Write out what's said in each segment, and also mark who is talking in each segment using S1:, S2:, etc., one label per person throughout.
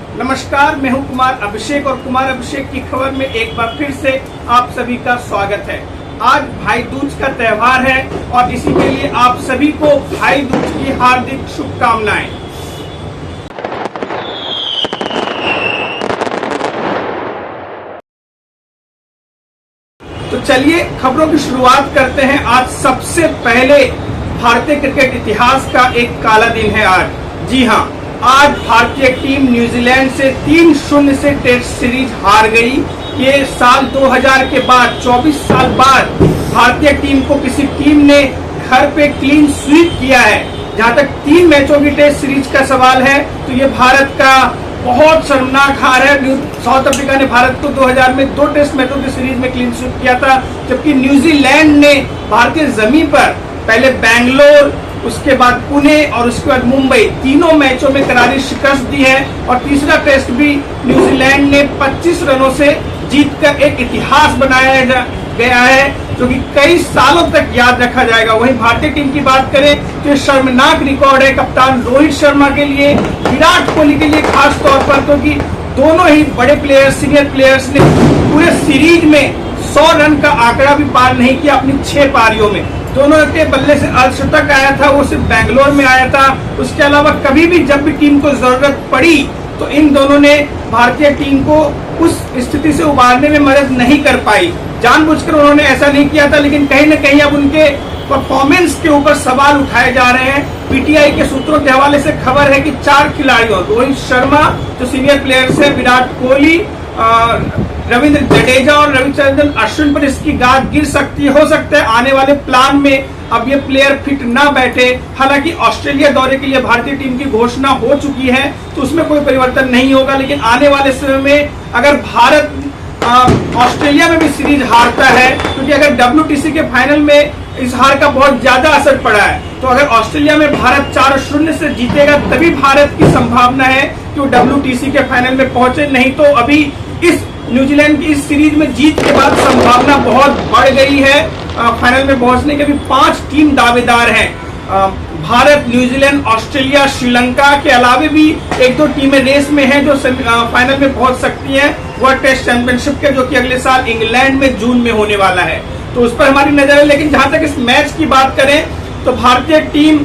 S1: नमस्कार, मैं हूं कुमार अभिषेक और कुमार अभिषेक की खबर में एक बार फिर से आप सभी का स्वागत है। आज भाई दूज का त्योहार है और इसी के लिए आप सभी को भाई दूज की हार्दिक शुभकामनाएं। तो चलिए खबरों की शुरुआत करते हैं। आज सबसे पहले भारतीय क्रिकेट इतिहास का एक काला दिन है आज। जी हां, आज भारतीय टीम न्यूजीलैंड से 3-0 से टेस्ट सीरीज हार गई। ये साल 2000 के बाद 24 साल बाद भारतीय टीम को किसी टीम ने घर पे क्लीन स्वीप किया है। जहां तक 3 मैचों की टेस्ट सीरीज का सवाल है तो ये भारत का बहुत शर्मनाक हार है। साउथ अफ्रीका ने भारत को 2000 में 2 टेस्ट मैचों की सीरीज में क्लीन स्वीप किया था, जबकि न्यूजीलैंड ने भारतीय जमीन पर पहले बैंगलोर, उसके बाद पुणे और उसके बाद मुंबई, तीनों मैचों में करारी शिकस्त दी है। और तीसरा टेस्ट भी न्यूजीलैंड ने 25 रनों से जीतकर एक इतिहास बनाया गया है जो कि कई सालों तक याद रखा जाएगा। वहीं भारतीय टीम की बात करें तो शर्मनाक रिकॉर्ड है कप्तान रोहित शर्मा के लिए, विराट कोहली के लिए खास तौर पर, क्योंकि दोनों ही बड़े प्लेयर्स, सीनियर प्लेयर्स ने पूरे सीरीज में 100 रन का आंकड़ा भी पार नहीं किया अपनी 6 पारियों में। दोनों के बल्ले से अर्धशतक आया था, वो सिर्फ बैंगलोर में आया था। उसके अलावा कभी भी जब भी टीम को जरूरत पड़ी तो इन दोनों ने भारतीय टीम को उस स्थिति से उबारने में मदद नहीं कर पाई। जानबूझकर उन्होंने ऐसा नहीं किया था, लेकिन कहीं न कहीं अब उनके परफॉर्मेंस के ऊपर सवाल उठाए जा रहे हैं। पीटीआई के सूत्रों के हवाले से खबर है कि 4 खिलाड़ियों, रोहित शर्मा जो सीनियर प्लेयर्स है, विराट कोहली, रविंद्र जडेजा और रविचंद्रन अश्विन पर इसकी गाज गिर सकती है। हो सकता है आने वाले प्लान में अब ये प्लेयर फिट ना बैठे। हालांकि ऑस्ट्रेलिया दौरे के लिए भारतीय टीम की घोषणा हो चुकी है तो उसमें कोई परिवर्तन नहीं होगा, लेकिन आने वाले समय में अगर भारत ऑस्ट्रेलिया में भी सीरीज हारता है, क्योंकि अगर WTC के फाइनल में इस हार का बहुत ज्यादा असर पड़ा है, तो अगर ऑस्ट्रेलिया में भारत 4-0 से जीतेगा तभी भारत की संभावना है कि वो WTC के फाइनल में पहुंचे। नहीं तो अभी इस न्यूजीलैंड की इस सीरीज में जीत के बाद संभावना बहुत बढ़ गई है। फाइनल में पहुंचने के भी 5 टीम दावेदार हैं। भारत, न्यूजीलैंड, ऑस्ट्रेलिया, श्रीलंका के अलावे भी 1-2 टीमें रेस में हैं जो फाइनल में पहुंच सकती हैं वर्ल्ड टेस्ट चैंपियनशिप के, जो कि अगले साल इंग्लैंड में जून में होने वाला है। तो उस पर हमारी नजर है। लेकिन जहां तक इस मैच की बात करें तो भारतीय टीम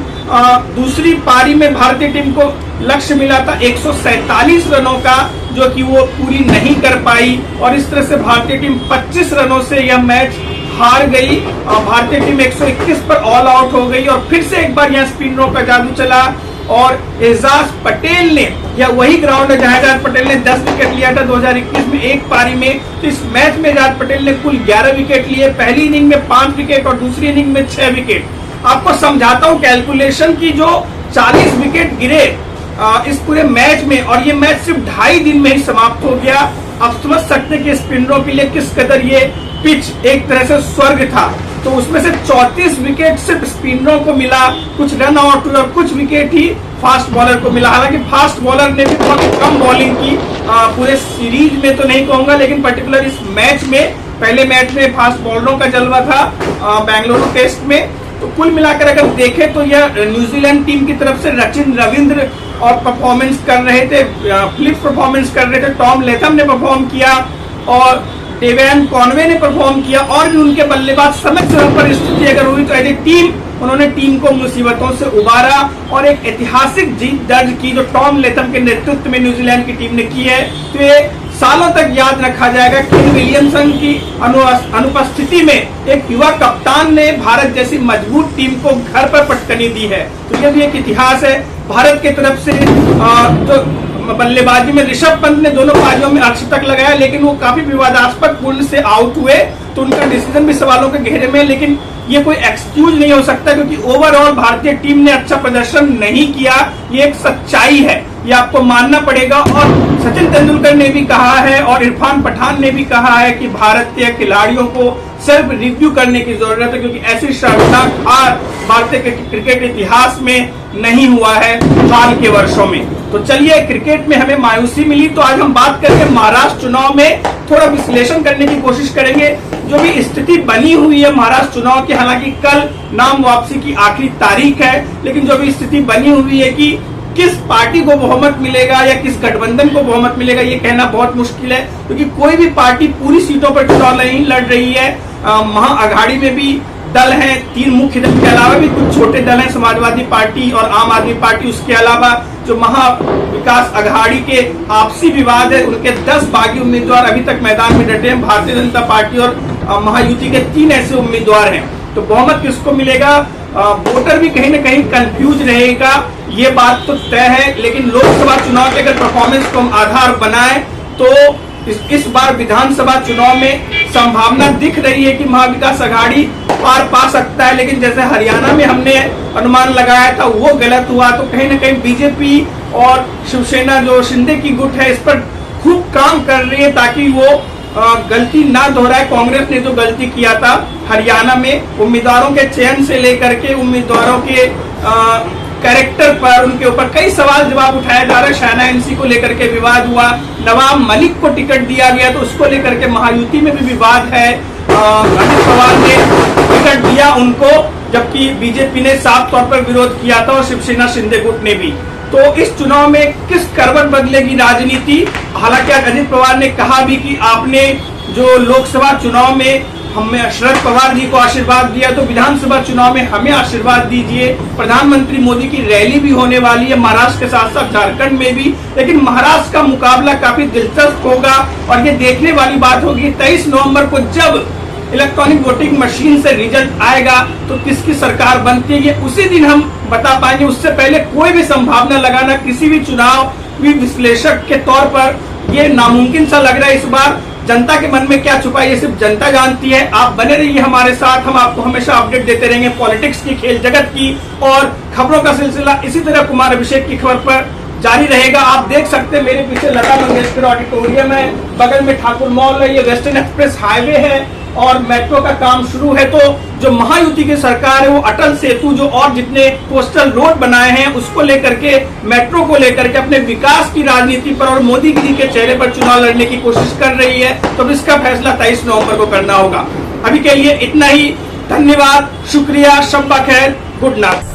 S1: दूसरी पारी में भारतीय टीम को लक्ष्य मिला था 147 रनों का, जो कि वो पूरी नहीं कर पाई और इस तरह से भारतीय टीम 25 रनों से यह मैच हार गई। भारतीय टीम 121 पर ऑल आउट हो गई और फिर से एक बार यहाँ स्पिनरों का जादू चला और एजाज पटेल ने, यह वही ग्राउंड है जहां एजाज पटेल ने 10 विकेट लिया था 2021 में एक पारी में। तो इस मैच में एजाज पटेल ने कुल 11 विकेट लिए। पहली इनिंग में 5 विकेट और दूसरी इनिंग में 6 विकेट। आपको समझाता हूं कैलकुलेशन की, जो 40 विकेट गिरे इस पूरे मैच में, और ये मैच सिर्फ 2.5 दिन में ही समाप्त हो गया। आप समझ सकते हैं कि स्पिनरों के लिए किस कदर ये पिच एक तरह से स्वर्ग था। तो उसमें से 34 विकेट सिर्फ स्पिनरों को मिला, कुछ रन आउट हुए और कुछ विकेट ही फास्ट बॉलर को मिला। हालांकि फास्ट बॉलर ने भी बहुत कम बॉलिंग की, पूरे सीरीज में तो नहीं कहूंगा, लेकिन पर्टिकुलर इस मैच में, पहले मैच में फास्ट बॉलरों का जलवा था बेंगलुरु टेस्ट में। तो कुल मिलाकर अगर देखें तो यह न्यूजीलैंड टीम की तरफ से सचिन रविंद्र और परफॉर्मेंस कर रहे थे, फिलिप्स परफॉर्मेंस कर रहे थे, टॉम लेथम ने परफॉर्म किया और डेविन कॉनवे ने परफॉर्म किया, और भी उनके बल्लेबाज समय समय पर स्थिति अगर हुई तो एज ए टीम उन्होंने टीम को मुसीबतों से उबारा और एक ऐतिहासिक जीत दर्ज की जो टॉम लेथम के नेतृत्व में न्यूजीलैंड की टीम ने की है। तो ये सालों तक याद रखा जाएगा। केन विलियमसन की अनुपस्थिति में एक युवा कप्तान ने भारत जैसी मजबूत टीम को घर पर पटकनी दी है। तो ये भी एक इतिहास है। भारत की तरफ से जो बल्लेबाजी में ऋषभ पंत ने दोनों पारियों में अर्धशतक लगाया, लेकिन वो काफी विवादास्पद पूर्ण से आउट हुए, तो उनका डिसीजन भी सवालों के घेरे में। लेकिन ये कोई एक्सक्यूज नहीं हो सकता, क्योंकि ओवरऑल भारतीय टीम ने अच्छा प्रदर्शन नहीं किया। ये एक सच्चाई है, ये आपको मानना पड़ेगा। और सचिन तेंदुलकर ने भी कहा है और इरफान पठान ने भी कहा है कि भारतीय खिलाड़ियों को सेल्फ रिव्यू करने की जरूरत है, क्योंकि ऐसी शर्मनाक हार भारतीय क्रिकेट इतिहास में नहीं हुआ है हाल के वर्षों में। तो चलिए, क्रिकेट में हमें मायूसी मिली, तो आज हम बात करेंगे महाराष्ट्र चुनाव में, थोड़ा विश्लेषण करने की कोशिश करेंगे। जो भी स्थिति बनी हुई है महाराष्ट्र चुनाव की, हालांकि कल नाम वापसी की आखिरी तारीख है, लेकिन जो भी स्थिति बनी हुई है कि किस पार्टी को बहुमत मिलेगा या किस गठबंधन को बहुमत मिलेगा ये कहना बहुत मुश्किल है, क्योंकि कोई भी पार्टी पूरी सीटों पर चुनाव नहीं लड़ रही है। महाअघाड़ी में भी दल हैं, 3 मुख्य दल के अलावा भी कुछ छोटे दल हैं, समाजवादी पार्टी और आम आदमी पार्टी। उसके अलावा जो महा विकास अघाड़ी के आपसी विवाद है, उनके 10 बागी उम्मीदवार अभी तक मैदान में डटे हैं। भारतीय जनता पार्टी और महायुति के 3 ऐसे उम्मीदवार हैं। तो बहुमत किसको मिलेगा, वोटर भी कहीं ना कहीं कंफ्यूज रहेगा, ये बात तो तय है। लेकिन लोकसभा चुनाव के अगर परफॉर्मेंस को हम आधार बनाएं तो इस बार विधानसभा चुनाव में संभावना दिख रही है कि महाविकास अघाड़ी पार पा सकता है। लेकिन जैसे हरियाणा में हमने अनुमान लगाया था वो गलत हुआ, तो कहीं ना कहीं बीजेपी और शिवसेना जो शिंदे की गुट है इस पर खूब काम कर रही है ताकि वो गलती ना दोहराए। कांग्रेस ने जो गलती किया था हरियाणा में उम्मीदवारों के चयन से लेकर के उम्मीदवारों के कैरेक्टर पर, उनके ऊपर कई सवाल जवाब उठाया जा रहा है। शायना एनसी को लेकर के विवाद हुआ, नवाब मलिक को टिकट दिया गया तो उसको लेकर के महायुति में भी विवाद है। अजित पवार ने टिकट दिया उनको, जबकि बीजेपी ने साफ तौर पर विरोध किया था और शिवसेना शिंदे गुट ने भी। तो इस चुनाव में किस करवट बदलेगी राजनीति। हालांकि अजित पवार ने कहा भी कि आपने जो लोकसभा चुनाव में हमें शरद पवार जी को आशीर्वाद दिया, तो विधानसभा चुनाव में हमें आशीर्वाद दीजिए। प्रधानमंत्री मोदी की रैली भी होने वाली है महाराष्ट्र के साथ साथ झारखंड में भी, लेकिन महाराष्ट्र का मुकाबला काफी दिलचस्प होगा और ये देखने वाली बात होगी 23 नवंबर को जब इलेक्ट्रॉनिक वोटिंग मशीन से रिजल्ट आएगा तो किसकी सरकार बनती है ये उसी दिन हम बता पाएंगे। उससे पहले कोई भी संभावना लगाना किसी भी चुनाव विश्लेषक के तौर पर ये नामुमकिन सा लग रहा है। इस बार जनता के मन में क्या छुपा है ये सिर्फ जनता जानती है। आप बने रहिए हमारे साथ, हम आपको हमेशा अपडेट देते रहेंगे पॉलिटिक्स की, खेल जगत की और खबरों का सिलसिला इसी तरह कुमार अभिषेक की खबर पर जारी रहेगा। आप देख सकते हैं मेरे पीछे लता मंगेशकर ऑडिटोरियम है, बगल में ठाकुर मॉल है, ये वेस्टर्न एक्सप्रेस हाईवे है और मेट्रो का काम शुरू है। तो जो महायुति की सरकार है वो अटल सेतु जो और जितने कोस्टल रोड बनाए हैं उसको लेकर के, मेट्रो को लेकर के अपने विकास की राजनीति पर और मोदी जी के चेहरे पर चुनाव लड़ने की कोशिश कर रही है। तो इसका फैसला 23 नवंबर को करना होगा। अभी के लिए इतना ही, धन्यवाद, शुक्रिया, शब्बा खैर, गुड नाइट।